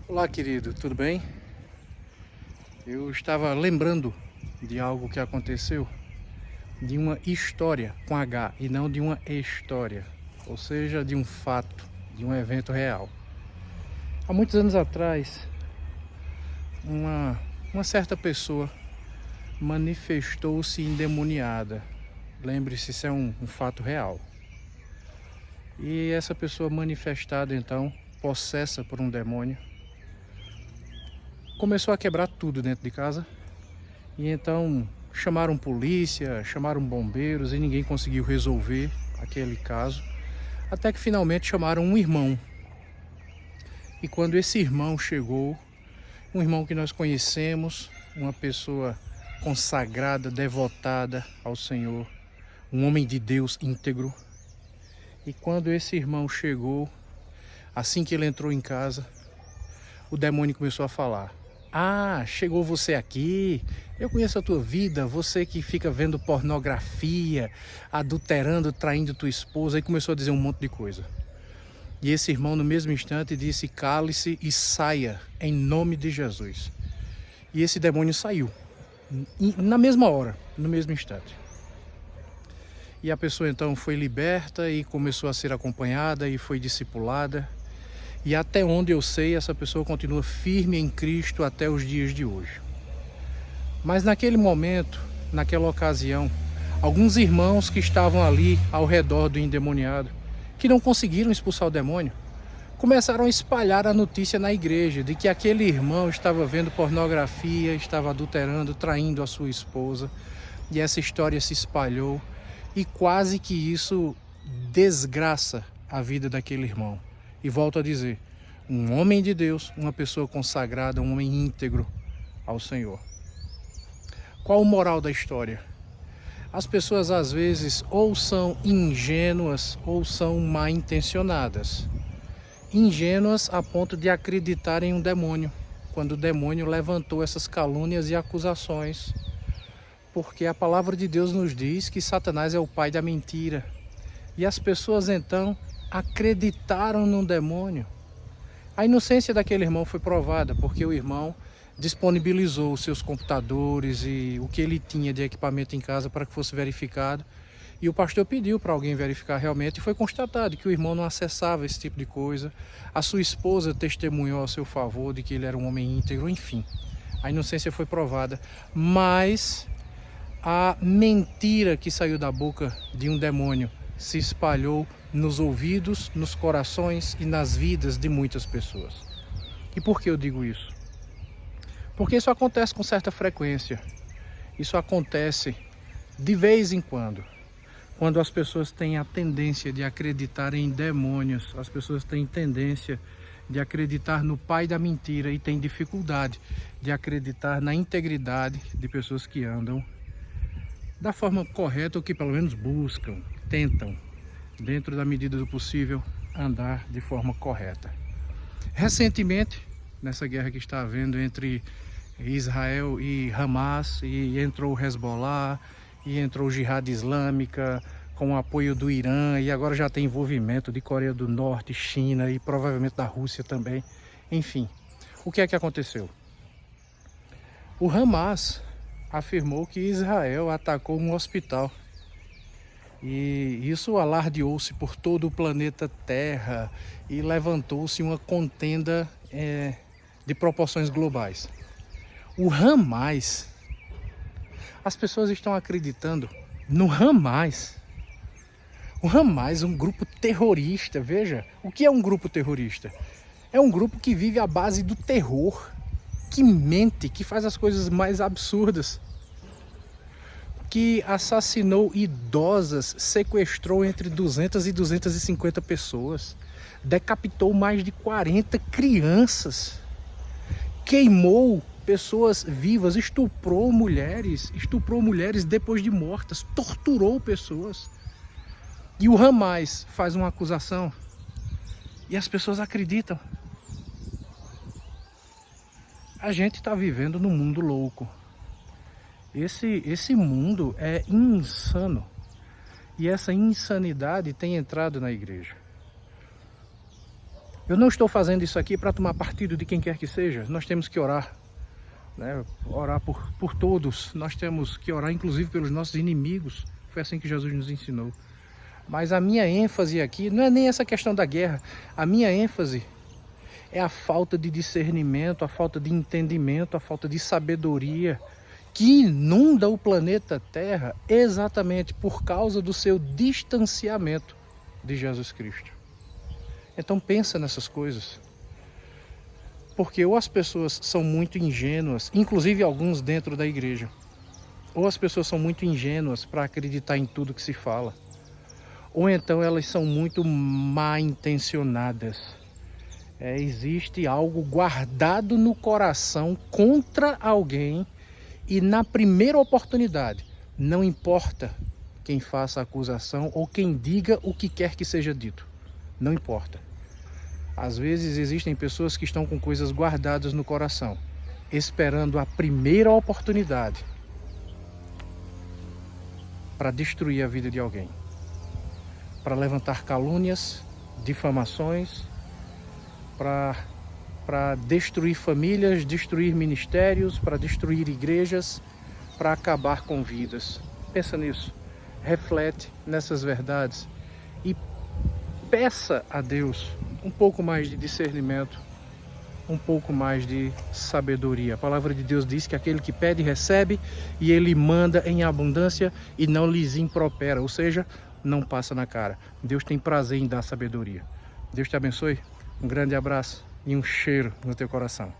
Olá, querido, tudo bem? Eu estava lembrando de algo que aconteceu, de uma história com H e não de uma história, ou seja, de um fato, de um evento real. Há muitos anos atrás, uma certa pessoa manifestou-se endemoniada. Lembre-se, isso é um fato real. E essa pessoa manifestada, então, possessa por um demônio, começou a quebrar tudo dentro de casa. E então chamaram polícia, chamaram bombeiros e ninguém conseguiu resolver aquele caso. Até que finalmente chamaram um irmão. E quando esse irmão chegou, um irmão que nós conhecemos, uma pessoa consagrada, devotada ao Senhor, um homem de Deus íntegro. E quando esse irmão chegou, assim que ele entrou em casa, o demônio começou a falar: "Ah, chegou você aqui, eu conheço a tua vida, você que fica vendo pornografia, adulterando, traindo tua esposa", e começou a dizer um monte de coisa. E esse irmão no mesmo instante disse: "Cale-se e saia, em nome de Jesus". E esse demônio saiu, na mesma hora, no mesmo instante. E a pessoa então foi liberta e começou a ser acompanhada e foi discipulada. E até onde eu sei, essa pessoa continua firme em Cristo até os dias de hoje. Mas naquele momento, naquela ocasião, alguns irmãos que estavam ali ao redor do endemoniado, que não conseguiram expulsar o demônio, começaram a espalhar a notícia na igreja de que aquele irmão estava vendo pornografia, estava adulterando, traindo a sua esposa. E essa história se espalhou e quase que isso desgraça a vida daquele irmão. E volto a dizer, um homem de Deus, uma pessoa consagrada, um homem íntegro ao Senhor. Qual o moral da história? As pessoas às vezes ou são ingênuas ou são mal intencionadas. Ingênuas a ponto de acreditar em um demônio, quando o demônio levantou essas calúnias e acusações. Porque a palavra de Deus nos diz que Satanás é o pai da mentira. E as pessoas então acreditaram num demônio. A inocência daquele irmão foi provada, porque o irmão disponibilizou os seus computadores e o que ele tinha de equipamento em casa para que fosse verificado. E o pastor pediu para alguém verificar realmente e foi constatado que o irmão não acessava esse tipo de coisa. A sua esposa testemunhou a seu favor de que ele era um homem íntegro, enfim. A inocência foi provada, mas a mentira que saiu da boca de um demônio se espalhou nos ouvidos, nos corações e nas vidas de muitas pessoas. E por que eu digo isso? Porque isso acontece com certa frequência. Isso acontece de vez em quando as pessoas têm a tendência de acreditar em demônios, as pessoas têm tendência de acreditar no pai da mentira e têm dificuldade de acreditar na integridade de pessoas que andam da forma correta, ou que pelo menos buscam, tentam, dentro da medida do possível, andar de forma correta. Recentemente, nessa guerra que está havendo entre Israel e Hamas, e entrou o Hezbollah, e entrou o Jihad Islâmica, com o apoio do Irã, e agora já tem envolvimento de Coreia do Norte, China e provavelmente da Rússia também. Enfim, o que é que aconteceu? O Hamas afirmou que Israel atacou um hospital. E isso alardeou-se por todo o planeta Terra e levantou-se uma contenda de proporções globais. O Hamas, as pessoas estão acreditando no Hamas. O Hamas é um grupo terrorista, veja, o que é um grupo terrorista? É um grupo que vive à base do terror, que mente, que faz as coisas mais absurdas, que assassinou idosas, sequestrou entre 200 e 250 pessoas, decapitou mais de 40 crianças, queimou pessoas vivas, estuprou mulheres depois de mortas, torturou pessoas. E o Hamas faz uma acusação e as pessoas acreditam. A gente está vivendo num mundo louco. Esse mundo é insano. E essa insanidade tem entrado na igreja. Eu não estou fazendo isso aqui para tomar partido de quem quer que seja. Nós temos que orar, né? Orar por todos. Nós temos que orar inclusive pelos nossos inimigos. Foi assim que Jesus nos ensinou. Mas a minha ênfase aqui não é nem essa questão da guerra. A minha ênfase é a falta de discernimento, a falta de entendimento, a falta de sabedoria que inunda o planeta Terra exatamente por causa do seu distanciamento de Jesus Cristo. Então pensa nessas coisas. Porque ou as pessoas são muito ingênuas, inclusive alguns dentro da igreja, ou as pessoas são muito ingênuas para acreditar em tudo que se fala, ou então elas são muito mal intencionadas. Existe algo guardado no coração contra alguém e na primeira oportunidade, não importa quem faça a acusação ou quem diga o que quer que seja dito, não importa. Às vezes existem pessoas que estão com coisas guardadas no coração, esperando a primeira oportunidade para destruir a vida de alguém, para levantar calúnias, difamações, para destruir famílias, destruir ministérios, para destruir igrejas, para acabar com vidas. Pensa nisso, reflete nessas verdades e peça a Deus um pouco mais de discernimento, um pouco mais de sabedoria. A palavra de Deus diz que aquele que pede recebe e ele manda em abundância e não lhes impropera, ou seja, não passa na cara. Deus tem prazer em dar sabedoria. Deus te abençoe, um grande abraço e um cheiro no teu coração.